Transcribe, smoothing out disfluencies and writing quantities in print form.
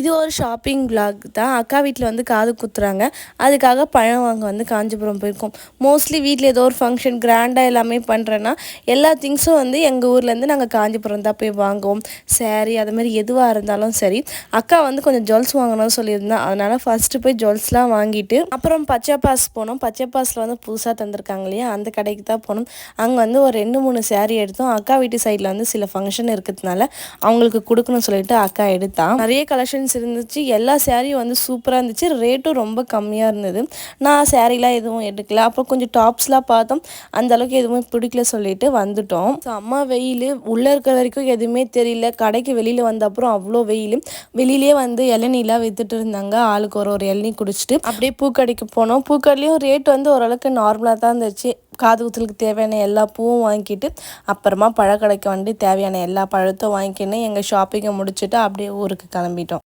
இது ஒரு shopping vlog தான். அக்கா வீட்டில் வந்து காது குத்துறாங்க. அதுக்காக பழம் வாங்க வந்து காஞ்சிபுரம் போயிருக்கோம். மோஸ்ட்லி வீட்டில் ஏதோ ஒரு ஃபங்க்ஷன் கிராண்டாக எல்லாமே பண்ணுறேன்னா எல்லா திங்ஸும் வந்து எங்கள் ஊர்லேருந்து நாங்கள் காஞ்சிபுரம் தான் போய் வாங்குவோம். சேரீ அது மாதிரி எதுவாக இருந்தாலும் சரி. அக்கா வந்து கொஞ்சம் ஜுவல்ஸ் வாங்கணும்னு சொல்லியிருந்தேன். அதனால் ஃபஸ்ட்டு போய் ஜுவல்ஸ்லாம் வாங்கிட்டு அப்புறம் பச்சை பாஸ் போனோம். பச்சை பாஸில் வந்து புதுசாக தந்திருக்காங்க இல்லையா, அந்த கடைக்கு தான் போனோம். அங்கே வந்து ஒரு 2-3 சேரீ எடுத்தோம். அக்கா வீட்டு சைடில் வந்து சில ஃபங்க்ஷன் இருக்கிறதுனால அவங்களுக்கு கொடுக்கணும்னு சொல்லிட்டு அக்கா எடுத்தான். நிறைய கலெக்ஷன் இருந்துச்சு. எல்லா சேரீயும் வந்து சூப்பராக இருந்துச்சு. ரேட்டும் ரொம்ப கம்மியாக இருந்தது. நான் சேரீலாம் எதுவும் எடுக்கல. அப்புறம் கொஞ்சம் டாப்ஸ்லாம் பார்த்தோம். அந்த அளவுக்கு எதுவுமே பிடிக்கல சொல்லிட்டு வந்துட்டோம். செம்ம வெயில், உள்ளே இருக்கிற வரைக்கும் எதுவுமே தெரியல. கடைக்கு வெளியில் வந்த அப்புறம் அவ்வளோ வெயில். வெளியிலேயே வந்து இளநீலாம் வித்துட்டு இருந்தாங்க. ஆளுக்கு ஒரு இளநீ குடிச்சிட்டு அப்படியே பூக்கடைக்கு போனோம். பூக்கடையிலையும் ரேட் வந்து ஓரளவுக்கு நார்மலாக தான் இருந்துச்சு. காது குத்தலுக்கு தேவையான எல்லா பூவும் வாங்கிட்டு அப்புறமா பழக்கடைக்கு வந்து தேவையான எல்லா பழத்தையும் வாங்கிக்கின்னு எங்கள் ஷாப்பிங்கை முடிச்சுட்டு அப்படியே ஊருக்கு கிளம்பிட்டோம்.